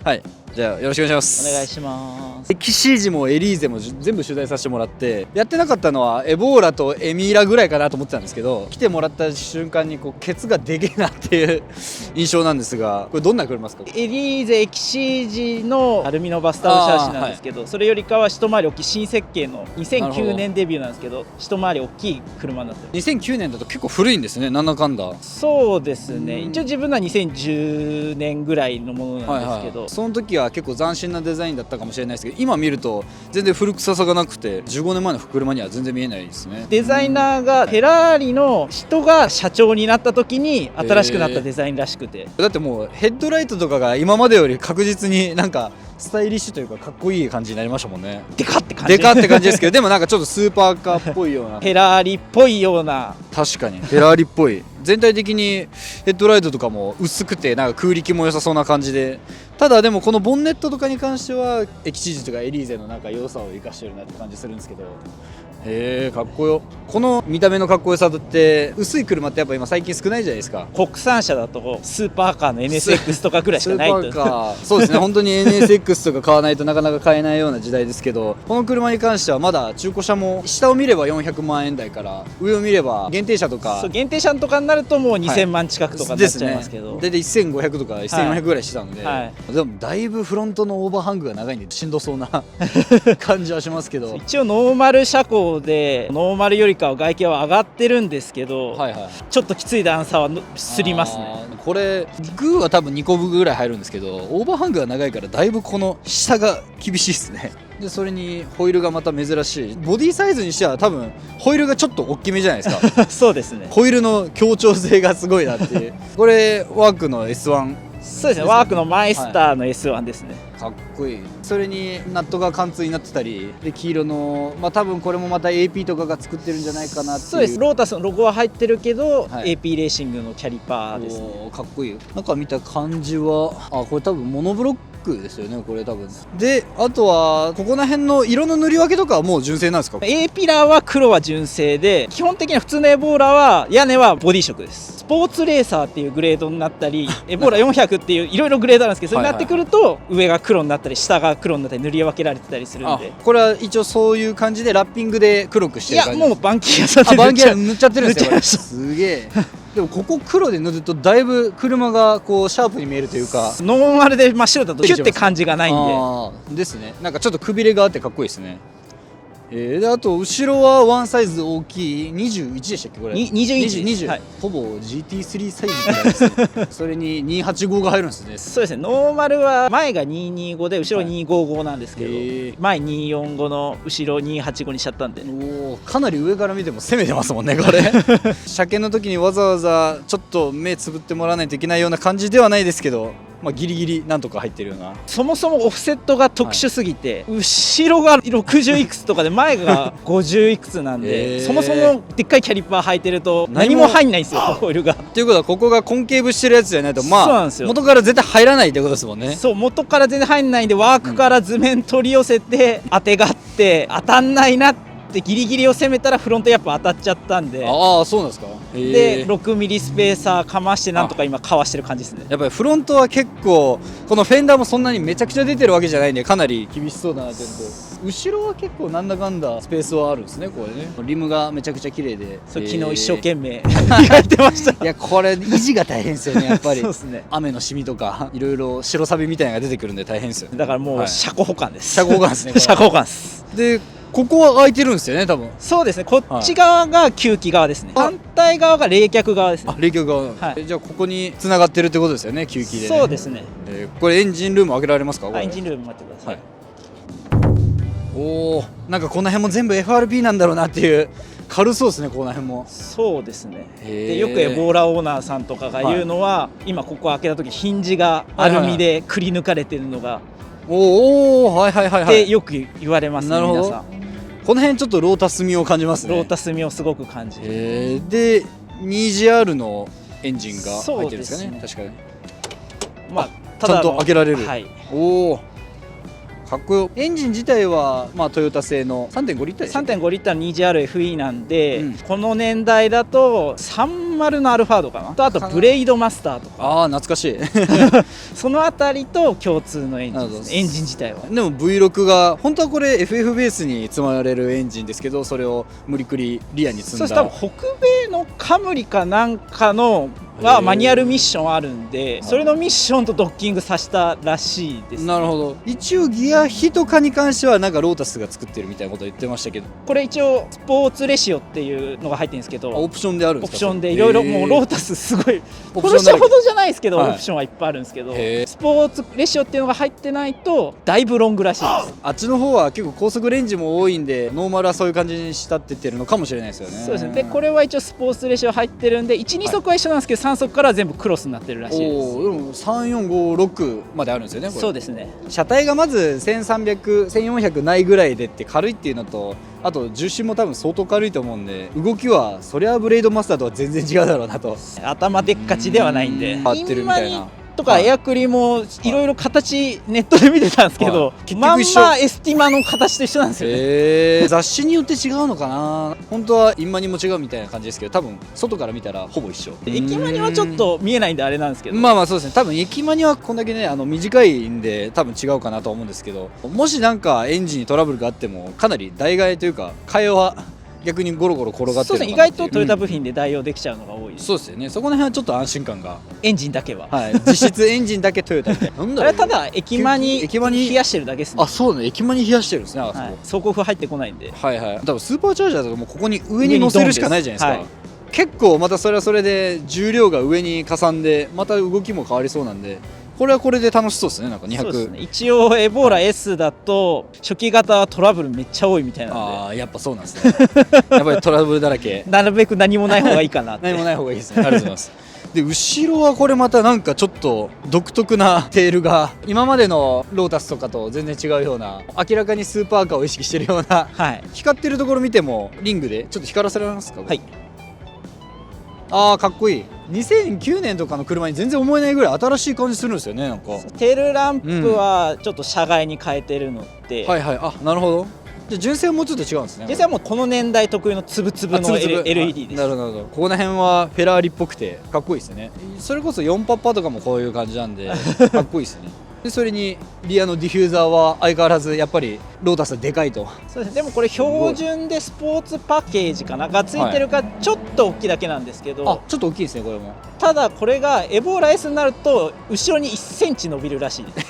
はい、じゃあよろしくお願いします。お願いします。エキシージもエリーゼも全部取材させてもらって、やってなかったのはエボーラとエミーラぐらいかなと思ってたんですけど、来てもらった瞬間にこうケツがでけえなっていう印象なんですが、これどんな車ですか？エリーゼエキシージのアルミのバスタブシャーシなんですけど、それよりかは一回り大きい新設計の2009年デビューなんですけど、一回り大きい車になってます。2009年だと結構古いんですね、なんだかんだ。そうですね、一応自分のは2010年ぐらいのものなんですけど、その時は結構斬新なデザインだったかもしれないですけど、今見ると全然古臭さがなくて15年前の車には全然見えないですね。デザイナーがフェラーリの人が社長になった時に新しくなったデザインらしくて、だってもうヘッドライトとかが今までより確実になんかスタイリッシュというかかっこいい感じになりましたもんね。デカって感じ、デカって感じですけど、でもなんかちょっとスーパーカーっぽいようなフェラーリっぽいような。確かにフェラーリっぽい全体的にヘッドライトとかも薄くてなんか空力も良さそうな感じで、ただでもこのボンネットとかに関してはエキシージとかエリーゼのなんか良さを生かしてるなって感じするんですけど、へえかっこよ。この見た目のかっこよさって薄い車ってやっぱ今最近少ないじゃないですか。国産車だとスーパーカーの NSX とかぐらいしかないと。スーパーカーそうですね本当に NSX とか買わないとなかなか買えないような時代ですけど、この車に関してはまだ中古車も下を見れば400万円台から上を見れば限定車とか、そう限定車とかになるともう2000万近くとかになっちゃいますけど、大体1500とか1400ぐらいしてたので、はいでもだいぶフロントのオーバーハングが長いんでしんどそうな感じはしますけど一応ノーマル車高でノーマルよりかは外形は上がってるんですけど、はいはい、ちょっときつい段差はすりますね。これグーは多分2個分ぐらい入るんですけど、オーバーハングが長いからだいぶこの下が厳しいですね。でそれにホイールがまた珍しい、ボディサイズにしては多分ホイールがちょっと大きめじゃないですかそうですね、ホイールの強調性がすごいなっていうこれワークの S1。そうですね、ワークのマイスターの S1 ですね、かっこいい。それにナットが貫通になってたりで、黄色の多分これもまた AP とかが作ってるんじゃないかなっていう。そうです、ロータスのロゴは入ってるけど、はい、AP レーシングのキャリパーですね。かっこいい。中見た感じはこれ多分モノブロックですよね、これ多分。であとはここら辺の色の塗り分けとかはもう純正なんですか？ A ピラーは黒は純正で、基本的には普通のエボーラは屋根はボディ色です。スポーツレーサーっていうグレードになったりエボーラ400っていういろいろグレードなんですけど、それになってくると上が黒になったり下が黒になったり塗り分けられてたりするんで、これは一応そういう感じでラッピングで黒くしてる感じ？いやもう板金屋さんでバンキャ塗っちゃってるんですよ。これすげえでもここ黒で塗るとだいぶ車がこうシャープに見えるというか、ノーマルで真っ白だとキュッて感じがないんでですね、なんかちょっとくびれがあってかっこいいですね。であと後ろはワンサイズ大きい21でしたっけこれ20、はい、ほぼ GT3 サイズみたいですねそれに285が入るんですね。そうですね、ノーマルは前が225で後ろ255なんですけど、前245の後ろ285にしちゃったんで、かなり上から見ても攻めてますもんねこれ車検の時にわざわざちょっと目つぶってもらわないといけないような感じではないですけど、ギリギリなんとか入ってるような。そもそもオフセットが特殊すぎて、後ろが60いくつとかで前が50いくつなんで、そもそもでっかいキャリパー履いてると何も入んないんですよホイールが。っていうことはここがコンケーブしてるやつじゃないとそうなんですよ、元から絶対入らないってことですもんね。そう元から全然入んないんで、ワークから図面取り寄せて当てがって当たんないなってギリギリを攻めたらフロントやっぱ当たっちゃったんで、そうなんですか。で6ミリスペーサーかましてなんとか今かわしてる感じですね。やっぱりフロントは結構このフェンダーもそんなにめちゃくちゃ出てるわけじゃないんでかなり厳しそうだなっていうのと、後ろは結構なんだかんだスペースはあるんですね。これねリムがめちゃくちゃ綺麗で、昨日一生懸命磨いてましたいやこれ維持が大変ですよねやっぱりそうですね、雨のシミとかいろいろ白サビみたいなのが出てくるんで大変ですよね。だからもう車庫保管です、車庫保管ですね車庫保管です。でここは空いてるんですよね多分。そうですね、こっち側が吸気側ですね、反対側が冷却側ですね。冷却側、じゃあここに繋がってるってことですよね、吸気で、ね、そうですね、これエンジンルーム開けられますか？エンジンルーム待ってください、おお、なんかこの辺も全部 FRP なんだろうなっていう軽そうですね、この辺も。そうですね。でよくエボーラオーナーさんとかが言うのは、今ここ開けた時ヒンジがアルミでくり抜かれてるのが、おお、はいはいはいはい。ってよく言われますね、皆さん。この辺ちょっとロータス味を感じますね。ロータス味をすごく感じる。で 2GR のエンジンが入ってるんですかね、確かに。まあただちゃんと開けられる。はい。おお、かかっこよ。エンジン自体はまあトヨタ製の 3.5 リッターでしたっけ。3.5 リッターの 2GRFE なんで、うんこの年代だと30のアルファードかなと、あとブレイドマスターとかああ懐かしいそのあたりと共通のエンジンですね。エンジン自体はでも V6 が本当はこれ FF ベースに積まれるエンジンですけど、それを無理くりリアに積んだ。そうです。多分北米のカムリかなんかのはマニュアルミッションあるんで、それのミッションとドッキングさせたらしいです、ね、なるほど。一応ギア比とかに関してはなんかロータスが作ってるみたいなこと言ってましたけど、これ一応スポーツレシオっていうのが入ってるんですけど、オプションであるんですか。オプションでいろいろもうロータスすごいオポルシェほどじゃないですけど、はいオプションはいっぱいあるんですけど、へースポーツレシオっていうのが入ってないとだいぶロングらしいです。あっちの方は結構高速レンジも多いんで、ノーマルはそういう感じに仕立ててるのかもしれないですよね。そうですね。でこれは一応スポーツレシオ入ってるんで 1,2 足は一緒なんですけど、3足からは全部クロスになってるらしいです。おーでも3456まであるんですよねこれ。そうですね。車体がまず1300、1400ないぐらいでって軽いっていうのと、あと重心も多分相当軽いと思うんで、動きはそりゃブレードマスターとは全然違うだろうなと。頭でっかちではないんで、合ってるみたいな。とかエアクリもいろいろ形ネットで見てたんですけど、はいまん結局一緒まエスティマの形と一緒なんですよね。雑誌によって違うのかな。本当はインマニも違うみたいな感じですけど、多分外から見たらほぼ一緒。駅マニはちょっと見えないんであれなんですけど、まあまあそうですね。多分駅マニはこんだけね短いんで多分違うかなと思うんですけど、もしなんかエンジンにトラブルがあってもかなり代替えというか替えは逆にゴロゴロ転がってそうですね。意るのかなっていう。外とトヨタ部品で代用できちゃうのが多いです。そうですよね。そこら辺はちょっと安心感が、エンジンだけは、はい、実質エンジンだけトヨタみたいな。なんだろうあれはただ駅マに駅マに冷やしてるだけですね。あ、そうね。駅マに冷やしてるんですね。あそこ。はい、走行風入ってこないんで。はいはい。多分スーパーチャージャーとかもここに上に乗せるしかないじゃないですか。上にドンです結構またそれはそれで重量が上にかさんでまた動きも変わりそうなんで、これはこれで楽しそうですね。なんか200。そうですね。一応エボーラ S だと初期型はトラブルめっちゃ多いみたいなんああやっぱそうなんですね。やっぱりトラブルだらけ。で、なるべく何もない方がいいかなって何もない方がいいですね。ありがとうございます。で後ろはこれまたなんかちょっと独特なテールが今までのロータスとかと全然違うような、明らかにスーパーカーを意識してるような、はい。光ってるところ見てもリングでちょっと光らせられますか。はい。あーかっこいい。2009年とかの車に全然思えないぐらい新しい感じするんですよね。なんかテールランプはちょっと車外に変えてるので、はいはい。あ、なるほど。じゃあ純正はもうちょっと違うんですね。実際はもうこの年代特有のつぶつぶの LED です。なるほど。ここら辺はフェラーリっぽくてかっこいいですね。それこそ4パッパとかもこういう感じなんでかっこいいですね。でそれにリアのディフューザーは相変わらずやっぱりロータスはでかいと。そうです。でもこれ標準でスポーツパッケージかながついてるかちょっと大きいだけなんですけど、あ、ちょっと大きいですねこれも。ただこれがエボーラ S になると後ろに1センチ伸びるらしいです。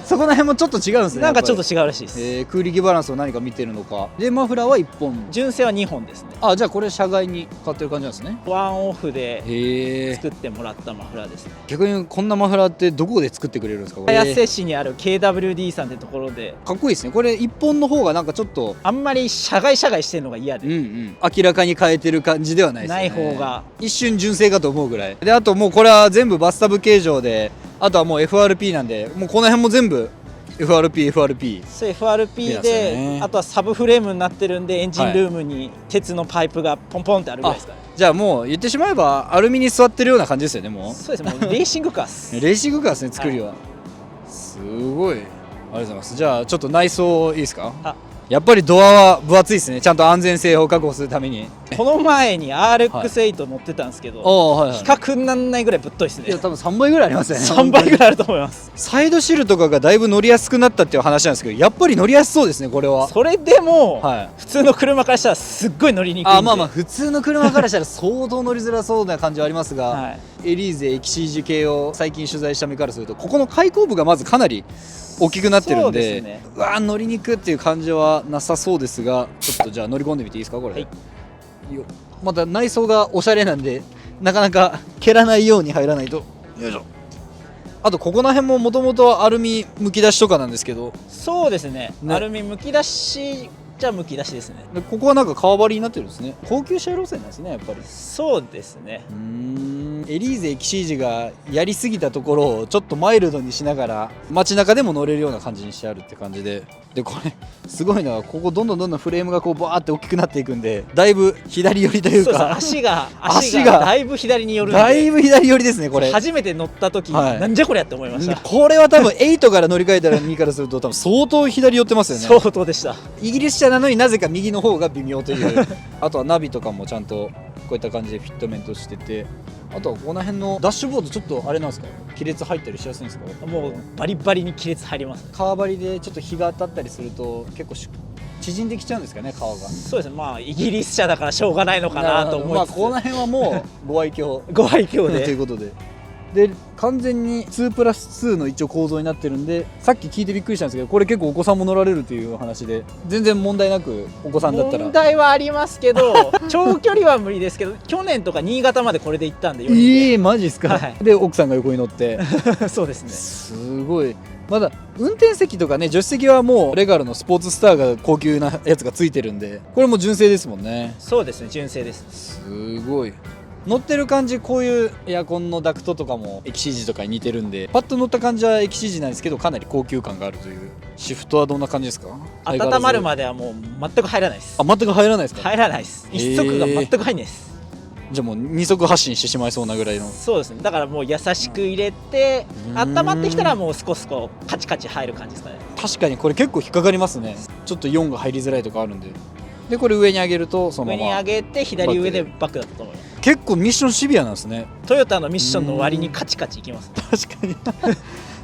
そこら辺もちょっと違うんですね。なんかちょっやと違うらしいです。空力バランスを何か見てるのか。でマフラーは1本。純正は2本ですね。あ、じゃあこれ車外に買ってる感じなんですね。ワンオフでへえ。作ってもらったマフラーですね。逆にこんなマフラーってどこで作ってくれるんですかこれ。綾瀬市にある KWD さんってところで、かっこいいですね。これ1本の方がなんかちょっとあんまり社外してるのが嫌で、明らかに変えてる感じではないですね。ない方が一瞬純正かと思うぐらいで、あともうこれは全部バスタブ形状で、あとはもう FRP なんで、もうこの辺も全部 FRP そう FRP そうですよで、ねあとはサブフレームになってるんでエンジンルームに鉄のパイプがポンポンってあるぐらいですからね。じゃあもう言ってしまえばアルミに座ってるような感じですよね。もそうです。もうレーシングカーっす。うレーシングカーですね作りは、すごいありがとうございます。じゃあちょっと内装いいですか。あ、やっぱりドアは分厚いですね。ちゃんと安全性を確保するために。この前に RX8 乗ってたんですけど、はいはい比較にならないぐらいぶっといですね。いや多分3倍ぐらいありますよね。3倍ぐらいあると思います。サイドシールとかがだいぶ乗りやすくなったっていう話なんですけど、やっぱり乗りやすそうですねこれは。それでも、はい普通の車からしたらすっごい乗りにくいんで。あ、まあまあ普通の車からしたら相当乗りづらそうな感じはありますが、はいエリーゼエキシージ系を最近取材した身からすると、ここの開口部がまずかなり大きくなってるんそうで、ですね。うわー乗りにくっていう感じはなさそうですが、ちょっとじゃあ乗り込んでみていいですかこれ、はいいいよ。また内装がおしゃれなんでなかなか蹴らないように入らないと。よいしょ。あとここら辺ももともとアルミむき出しとかなんですけど、そうですね。ねアルミむき出しちゃむき出しですね。でここはなんか川張りになってるんですね。高級車路線なんですねやっぱり。そうですね。エリーゼエキシージがやりすぎたところをちょっとマイルドにしながら街中でも乗れるような感じにしてあるって感じで、これすごいのはここどんどんフレームがこうバーって大きくなっていくんで、だいぶ左寄りというそうです。か足がだいぶ左に寄るんで、だいぶ左寄りですねこれ。初めて乗った時、はいなんじゃこりゃって思いました。これは多分8から乗り換えたら2からすると多分相当左寄ってますよね。相当でした。イギリス車なのになぜか右の方が微妙というあとはナビとかもちゃんとこういった感じでフィットメントしてて、あとはこの辺のダッシュボードちょっとあれなんですか、亀裂入ったりしやすいんですか？もうバリバリに亀裂入りますね。川張りでちょっと日が当たったりすると結構縮んできちゃうんですかね川が。そうですね。まあイギリス車だからしょうがないのかなと思いつつ、この辺はもうご愛嬌ご愛嬌というでことで完全に2+2の一応構造になってるんで、さっき聞いてびっくりしたんですけど、これ結構お子さんも乗られるという話で、全然問題なくお子さんだったら。問題はありますけど長距離は無理ですけど、去年とか新潟までこれで行ったんで4人でマジっすか、はいで奥さんが横に乗ってそうですね。すごい。まだ運転席とかね助手席はもうレガルのスポーツスターが高級なやつがついてるんで、これも純正ですもんね。そうですね、純正です。すごい乗ってる感じ、こういうエアコンのダクトとかもエキシージとかに似てるんで、パッと乗った感じはエキシージなんですけどかなり高級感があるという。シフトはどんな感じですか？温まるまではもう全く入らないです。全く入らないですか？入らないです。一足が全く入んないです。じゃあもう二足発進してしまいそうなぐらいの。そうですね。だからもう優しく入れて、温まってきたらもう少しこうカチカチ入る感じですかね。確かにこれ結構引っかかりますね。ちょっと4が入りづらいとかあるんで。でこれ上に上げるとそのまま上に上げて左上でバックだったと思います。結構ミッションシビアなんですね。トヨタのミッションの割にカチカチいきます。確かに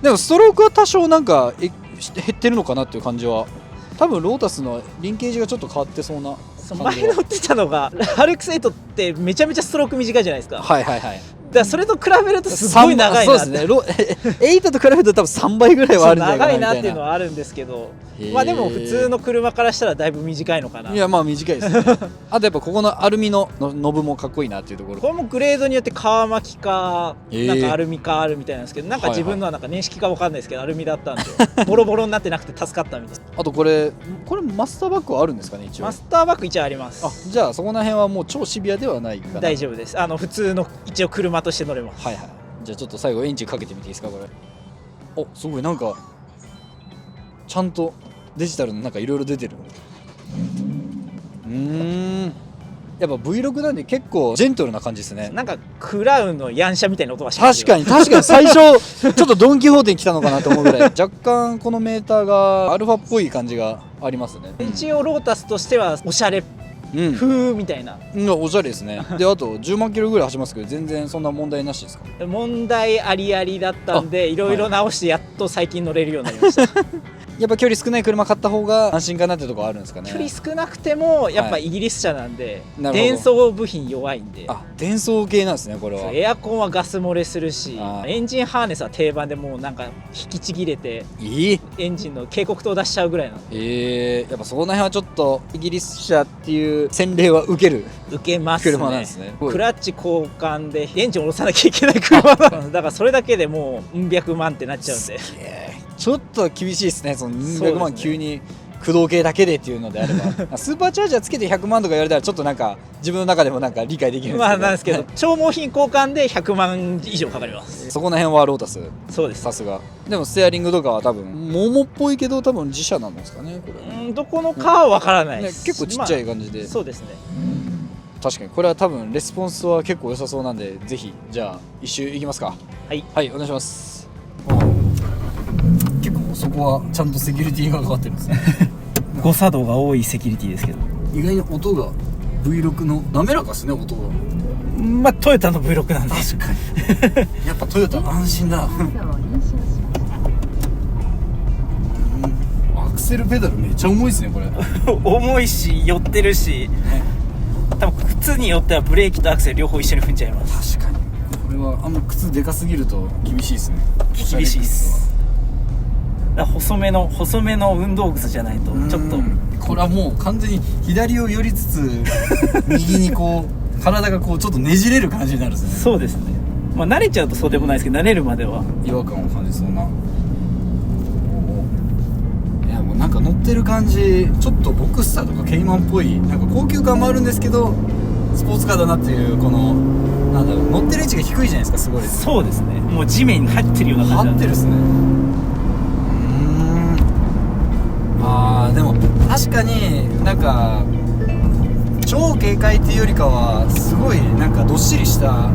でもストロークは多少なんか減ってるのかなっていう感じは。多分ロータスのリンケージがちょっと変わってそうな。前乗ってたのがRX8ってめちゃめちゃストローク短いじゃないですか。はいはいはい。だからそれと比べるとすごい長いなって。そうですね。8と比べると多分3倍ぐらいはあるんじゃないかなみたいな。長いなっていうのはあるんですけど、まあでも普通の車からしたらだいぶ短いのかな。いやまあ短いですねあとやっぱここのアルミのノブもかっこいいなっていうところ。これもグレードによって革巻きかなんかアルミかあるみたいなんですけど、なんか自分のはなんか年式かわかんないですけどアルミだったんでボロボロになってなくて助かったみたいな。あとこれマスターバッグはあるんですかね一応。マスターバッグ一応あります。じゃあそこら辺はもう超シビアではないかな。大丈夫です。普通の一応車として乗れます。はいはい。じゃあちょっと最後エンジンかけてみていいですかこれ。おすごいなんかちゃんとデジタルのなんかいろいろ出てる。やっぱ V6 なんで結構ジェントルな感じですね。なんかクラウンのヤン車みたいな音がしますよ。確かに最初ちょっとドン・キホーテに来たのかなと思うぐらい若干このメーターがアルファっぽい感じがありますね。一応ロータスとしてはおしゃれ風みたいな、おしゃれですねであと10万キロぐらい走りますけど全然そんな問題なしですか？問題ありありだったんでいろいろ直してやっと最近乗れるようになりましたやっぱ距離少ない車買った方が安心かなってところあるんですかね。距離少なくてもやっぱイギリス車なんで、なるほど電装部品弱いんで。電装系なんですねこれは。エアコンはガス漏れするしエンジンハーネスは定番でもうなんか引きちぎれてエンジンの警告灯出しちゃうぐらいなんで。やっぱその辺はちょっとイギリス車っていう洗礼は受けますね。車なんですね。クラッチ交換でエンジン下ろさなきゃいけない車だからそれだけでもううん百万ってなっちゃうんでちょっと厳しいですね。その200万急に駆動系だけでっていうのであればスーパーチャージャーつけて100万とか言われたらちょっとなんか自分の中でもなんか理解できるんですけど、まあなんですけど消耗品交換で100万以上かかります。そこの辺はロータス。そうです。さすが。でもステアリングとかは多分桃っぽいけど多分自社なんですかねこれ。どこのかは分からないです、結構ちっちゃい感じで、そうですね。確かにこれは多分レスポンスは結構良さそうなんでぜひじゃあ一周いきますか。はいお願いします。結構そこはちゃんとセキュリティがかかってるんですね誤作動が多いセキュリティですけど意外に音が V6 の滑らかですね音が。まあトヨタの V6 なんで確かにやっぱトヨタ安心だアクセルペダルめっちゃ重いですねこれ重いし寄ってるし、多分靴によってはブレーキとアクセル両方一緒に踏んじゃいます。確かにこれは靴でかすぎると厳しいですね。厳しいです。細めの運動靴じゃないとちょっとこれはもう完全に左を寄りつつ右にこう体がこうちょっとねじれる感じになるんですね。そうですね。まあ慣れちゃうとそうでもないですけど慣れるまでは違和感を感じそうな。いやもうなんか乗っってる感じちょっとボクスターとかケイマンっぽいなんか高級感もあるんですけどスポーツカーだなっていうこのなんだろう乗ってる位置が低いじゃないですか。すごいです。そうですね、もう地面に入ってるような感じなんで。入ってるっすね。でも確かになんか超軽快っていうよりかはすごいなんかどっしりした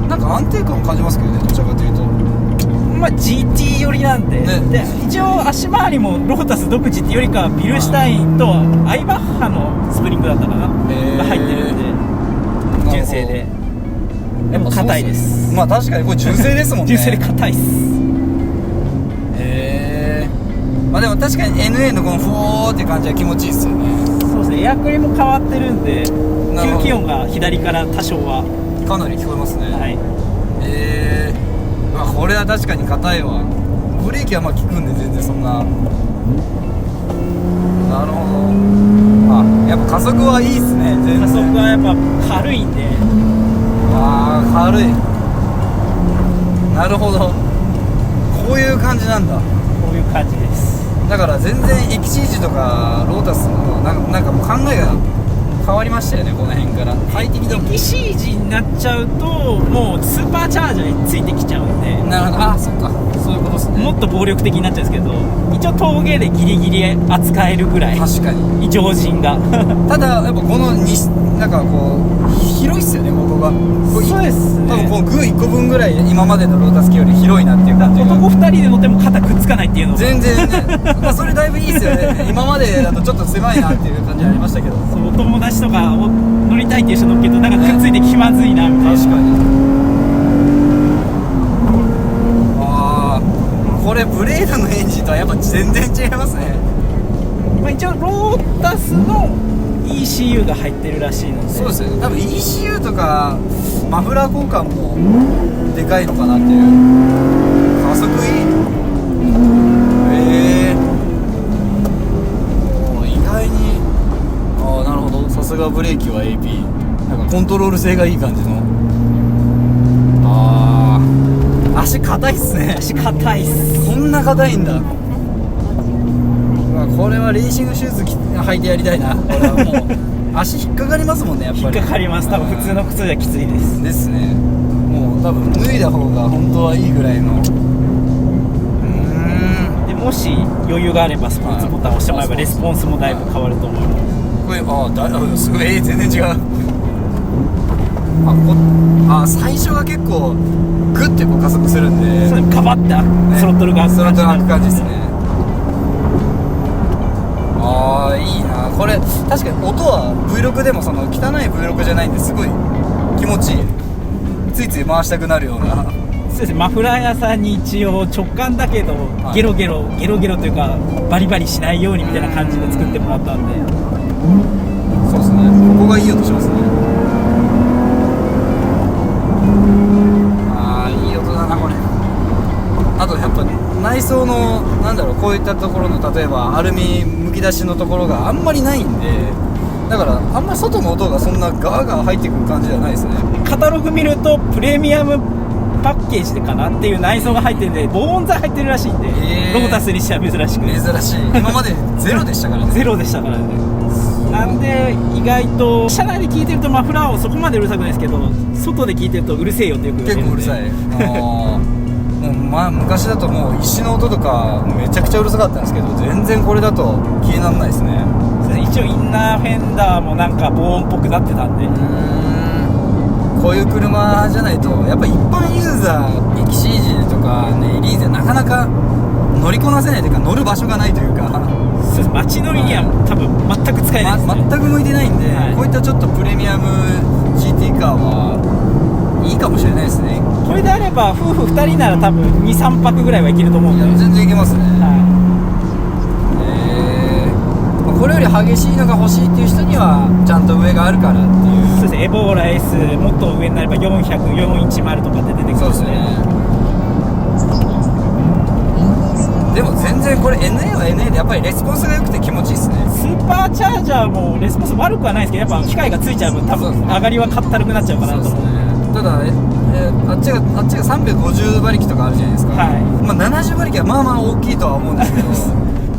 なんか安定感を感じますけどね、どちらかというと。まあ GT 寄りなんで、ね、で一応足回りもロータス独自っていうよりかはビルシュタインとアイバッハのスプリングだったかな、が入ってるんで純正で。でも硬いです。まあ確かにこれ純正ですもんね。純正で硬いっす。まあでも確かに NA のこのフォーって感じは気持ちいいっすよね。そうですね、エアクリも変わってるんで吸気音が左から多少はかなり聞こえますね。はい。これは確かに硬いわ。ブレーキはまあ効くんで全然そんな。なるほど。やっぱ加速はいいっすね。加速はやっぱ軽いんで。軽い。なるほど、こういう感じなんだ。こういう感じです。だから全然エキシージとかロータスのなんかもう考えが変わりましたよね、この辺から。快適だもん。エキシージになっちゃうともうスーパーチャージャーについてきちゃうんで。なるほど、そっか、そういうことですね。もっと暴力的になっちゃうんですけど、一応峠でギリギリ扱えるぐらい。確かに常人がただやっぱこのなんかこう広いっすよね、ここが。そうですね、多分こうグー1個分ぐらい今までのロータス機より広いなっていう感じが。男2人で乗っても肩くっつかないっていうのが全然ねまあそれだいぶいいっすよね。今までだとちょっと狭いなっていう感じありましたけど。そうお友達とかを乗りたいっていう人乗っけどなんかくっついて気まずいなみたいな。確かに。これブレードのエンジンとはやっぱ全然違いますね。まあ、一応ロータスの ECU が入ってるらしいので。そうですよね、多分 ECU とかマフラー交換もでかいのかなっていう。加速いい。意外になるほど、さすがブレーキは AP なんかコントロール性がいい感じの。足硬いっすね。足硬いっす。こんな硬いんだ。これはレーシングシューズ履いてやりたいな。これはもう足引っかかりますもんね、やっぱり。引っかかります。多分普通の靴じゃきついですですね。もう多分脱いだ方が本当はいいぐらいの。でもし余裕があればスポーツボタンを押してもらえばレスポンスもだいぶ変わると思います。すごい全然違う。最初が結構グッてこう加速するんで、そうガバッてスロットルが開く感じですね。いいなこれ。確かに音は V6 でもその汚い V6 じゃないんですごい気持ちいい。ついつい回したくなるような。そうですね、マフラー屋さんに一応直感だけど、ゲロゲロというかバリバリしないようにみたいな感じで作ってもらったんで。そうですね、ここがいい音しますね。いい音だなこれ。あとやっぱ内装のこういったところの例えばアルミむき出しのところがあんまりないんで、だからあんまり外の音がそんなガーガー入ってくる感じじゃないですね。カタログ見るとプレミアムパッケージでかなっていう内装が入ってるんで、防音材入ってるらしいんで、ロータスにしては珍しく。珍しい。今までゼロでしたからね。ゼロでしたからね。なんで意外と車内で聞いてるとマフラーをそこまでうるさくないですけど、外で聞いてるとうるせえよってよく言われるんで。結構うるさい。もう昔だともう石の音とかめちゃくちゃうるさかったんですけど、全然これだと気にならないですね。一応インナーフェンダーもなんか防音っぽくなってたんで。こういう車じゃないとやっぱ一般ユーザーエキシージとかね、エリーゼなかなか乗りこなせないというか乗る場所がないというか。街乗りには多分全く使えないですね。全く向いてないんで、こういったちょっとプレミアム GT カーはいいかもしれないですね。これであれば夫婦2人なら多分 2,3 泊ぐらいはいけると思うんで。全然いけますね。これより激しいのが欲しいっていう人にはちゃんと上があるからっていう。そうですね、エボーラ S もっと上になれば400、410とかって出てくるんですね。そうですね。でも全然これ NA は NA でやっぱりレスポンスが良くて気持ちいいですね。スーパーチャージャーもレスポンス悪くはないですけど、やっぱ機械がついちゃう分多分上がりはかったるくなっちゃうかなと思う。ただあっちが350馬力とかあるじゃないですか。まあ70馬力はまあまあ大きいとは思うんですけど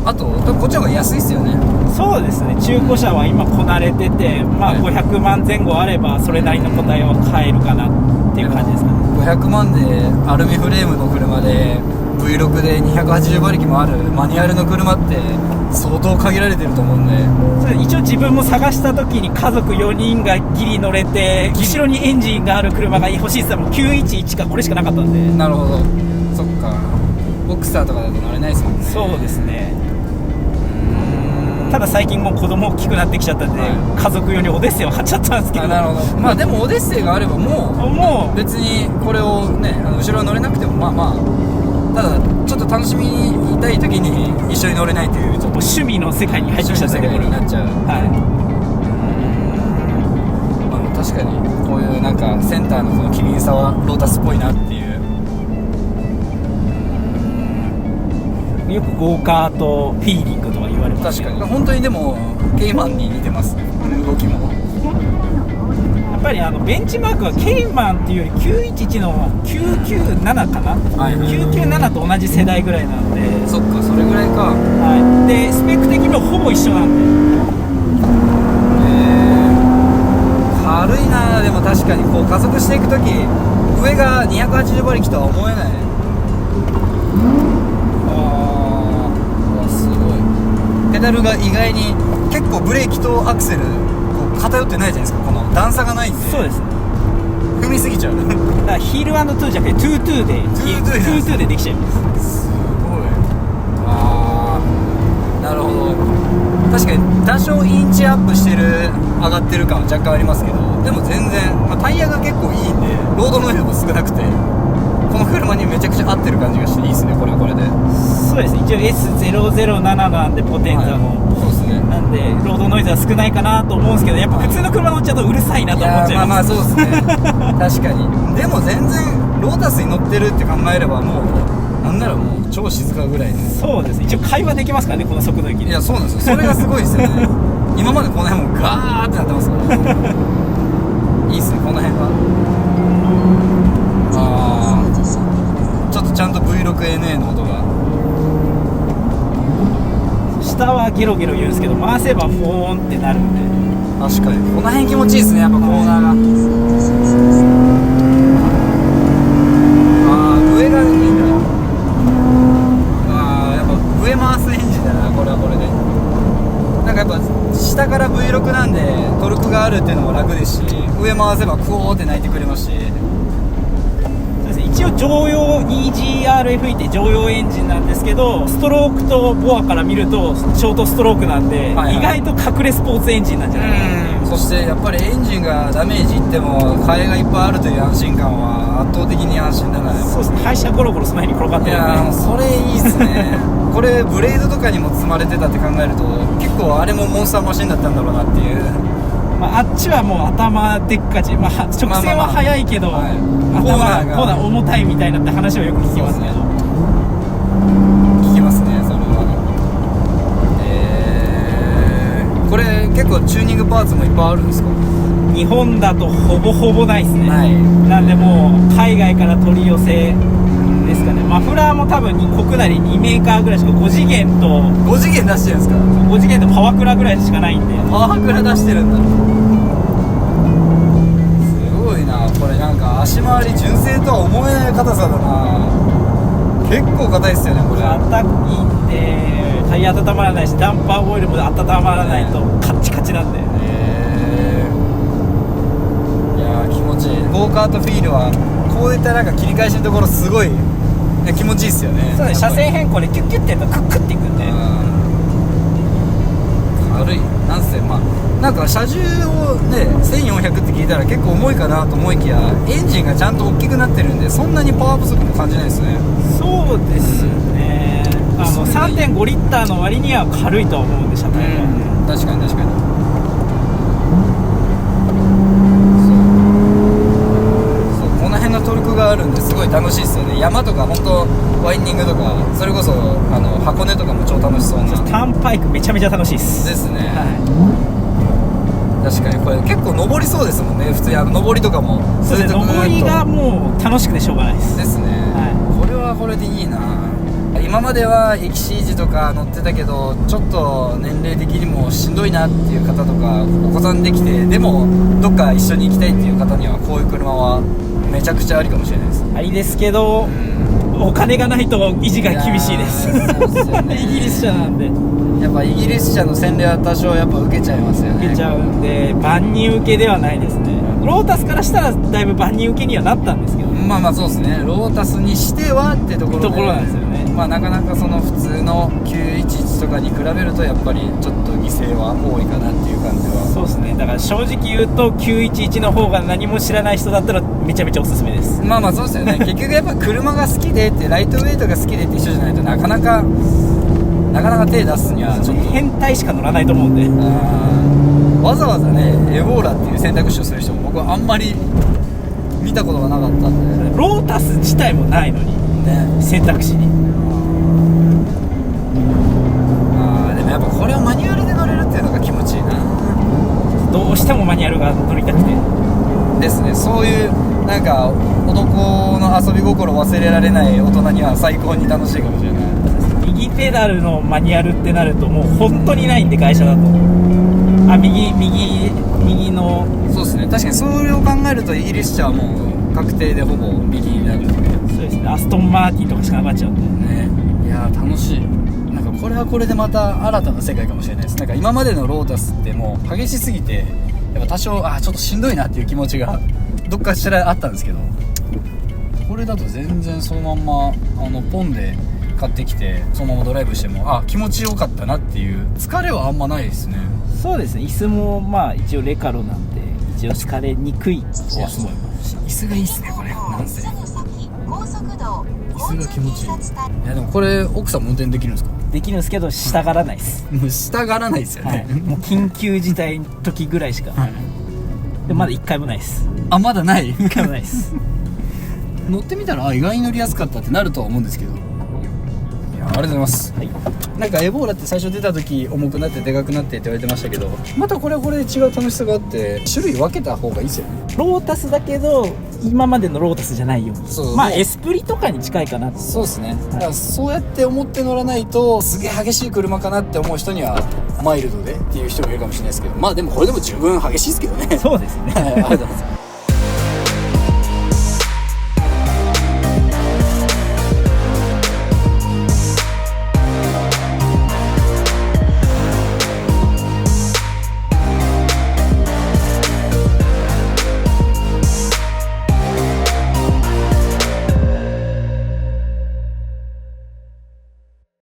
あとこっちの方が安いっすよね。そうですね、中古車は今こなれてて、まあ、はい500万前後あればそれなりの個体は買えるかなっていう感じですかね。500万でアルミフレームの車で V6 で280馬力もあるマニュアルの車って相当限られてると思うんで。それ一応自分も探した時に家族4人がギリ乗れて後ろにエンジンがある車が欲しいって言ったらもう911かこれしかなかったんで。なるほど、そっか。ボクサーとかだと乗れないですもんね。そうですね。ただ最近もう子供大きくなってきちゃったんで、はい、家族用にオデッセイを買っちゃったんですけど。なるほど。まあでもオデッセイがあればもう別にこれをね後ろは乗れなくてもまあまあ、ただちょっと楽しみたい時に一緒に乗れないというちょっと趣味の世界に入ってきちゃったところになっちゃう。はい。まあ確かにこういうなんかセンターのこの機敏さはロータスっぽいなっていう。よくゴーカートフィーリングとか言われますけど。確かに本当にでもケイマンに似てますね、動きも。やっぱりベンチマークはケイマンっていうより911の997かな、はい、997と同じ世代ぐらいなので。そっか、それぐらいか。はい。でスペック的にもほぼ一緒なんで。軽いな。でも確かにこう加速していくとき上が280馬力とは思えない。ペダルが意外に結構ブレーキとアクセルこう偏ってないじゃないですか。この段差がないんで。そうです。踏みすぎちゃう。だからヒール&トゥーじゃなくてトゥートゥーでトゥーでできちゃいます。すごい。ああ、なるほど。確かに多少インチアップしてる上がってる感は若干ありますけど、でも全然、まあ、タイヤが結構いいんでロードノイズも少なくてこの車にめちゃくちゃ合ってる感じがしていいですね。これはこれで。そうです。一応 S007 なんでポテンザも、はい、そうですね。なんでロードノイズは少ないかなと思うんですけど、やっぱ普通の車乗っちゃうとうるさいなと思っちゃいます。まあまあそうですね。確かに。でも全然ロータスに乗ってるって考えればもうなんならもう超静かぐらいの。そうです。一応会話できますからね、この速度域で。いやそうなんですよ。それがすごいですよね。今までこの辺もガーってなってますからいいっすね、この辺は。ああ、ちょっとちゃんと V6NA の音が。下はゲロゲロ言うんですけど回せばフォーンってなるんで。確かにこの辺気持ちいいですね、やっぱコーナーが。ああ、上がいいんだ。ああ、やっぱ上回すエンジンだな、これはこれで。なんかやっぱ下から V6 なんでトルクがあるっていうのも楽ですし、上回せばクオーって鳴いてくれますし。一応乗用 EGRFE って乗用エンジンなんですけど、ストロークとボアから見るとショートストロークなんで、はいはい、意外と隠れスポーツエンジンなんじゃないかなっていう。そしてやっぱりエンジンがダメージいっても替えがいっぱいあるという安心感は圧倒的に安心だな。そうですね、廃車ゴロゴロその辺に転がってるんで。いやそれいいっすね。これブレードとかにも積まれてたって考えると結構あれもモンスターマシンだったんだろうなっていう。まあ、あっちはもう頭でっかち、まあ、直線は速いけど、頭が重たいみたいなって話はよく聞きますけど、聞きますね、それは。これ結構チューニングパーツもいっぱいあるんですか？日本だとほぼほぼないですね。ない。なんでもう海外から取り寄せですかね。マフラーも多分国内で2メーカーぐらいしか、5次元と5次元出してるんですか？5次元とパワクラぐらいしかないんで。パワクラ出してるんだ。すごいな。これなんか足回り純正とは思えない硬さだな。結構硬いっすよねこれ。硬いんでタイヤ温まらないし、ダンパーオイルも温まらないとカッチカチなんで。いや気持ちいい。ゴーカートフィールはこういったなんか切り返しのところすごい気持ちいいっすよね。そうです。車線変更でキュッキュッてやるとクックっていくんで。軽い。なんせまあなんか車重をね1400って聞いたら結構重いかなと思いきや、エンジンがちゃんと大きくなってるんでそんなにパワー不足も感じないですね。そうですね。3.5 リッターの割には軽いとは思うんで、車体は。確かに確かに。そうこの辺のトルクがあるんですごい楽しいですよね。山とか本当ワインディングとか、それこそ箱根とかも超楽しそうな。ターンパイクめちゃめちゃ楽しいですですね、はい、確かにこれ結構登りそうですもんね。普通に登りとかも。そうですね、登りがもう楽しくてしょうがないです。ですね、はい、これはこれでいいな。今まではエキシージとか乗ってたけどちょっと年齢的にもしんどいなっていう方とかお子さんできてでもどっか一緒に行きたいっていう方にはこういう車はめちゃくちゃありかもしれないです。ありですけど、お金がないと維持が厳しいです。そうですよねイギリス車なんでやっぱイギリス車の洗礼は多少やっぱ受けちゃいますよね。受けちゃうんで万人受けではないですね。ロータスからしたらだいぶ万人受けにはなったんですけど、まあそうですね。ロータスにしてはってところでなんですよね。まあなかなかその普通の911とかに比べるとやっぱりちょっと犠牲は多いかなっていう感じは。そうですね。だから正直言うと911の方が何も知らない人だったらめちゃめちゃおすすめです。まあそうですよね結局やっぱ車が好きでってライトウェイトが好きでって一緒じゃないとなかなか手出すにはちょっと変態しか乗らないと思うんで、わざわざねエボーラっていう選択肢をする人も僕はあんまり見たことがなかったんで。ロータス自体もないのにね、選択肢に。でもやっぱこれをマニュアルで乗れるっていうのが気持ちいいな。どうしてもマニュアルが乗りたくてですね。そういうなんか男の遊び心忘れられない大人には最高に楽しいかもしれない。右ペダルのマニュアルってなるともう本当にないんで会社だと右の。そうですね。確かにそれを考えるとイギリス車はもう確定でほぼ右になるんで。そうですね。アストンマーティンとかしかなくなっちゃうんでね。いやー楽しい。なんかこれはこれでまた新たな世界かもしれないです。なんか今までのロータスってもう激しすぎてやっぱ多少ちょっとしんどいなっていう気持ちがどっかしらあったんですけど、これだと全然そのまんまポンで買ってきてそのままドライブしても気持ちよかったなっていう疲れはあんまないですね。そうですね。椅子もまあ一応レカロなんで一応疲れにくいとは思います。椅子がいいっすねこれ。なんせ椅子が気持ちいい。いやでもこれ奥さんも運転できるんですか？できるんですけど従らないです、もう従らないですよね、もう緊急事態の時ぐらいしか、でもまだ1回もないです。まだない1回もないです乗ってみたら意外に乗りやすかったってなるとは思うんですけど、いやありがとうございます、なんかエボーラって最初出た時重くなってでかくなってって言われてましたけど、またこれはこれで違う楽しさがあって種類分けた方がいいですよね。ロータスだけど今までのロータスじゃないように、そうまあエスプリとかに近いかな。そうですね、だからそうやって思って乗らないとすげえ激しい車かなって思う人にはマイルドでっていう人もいるかもしれないですけど、まあでもこれでも十分激しいですけどね。そうですねありがとうございます。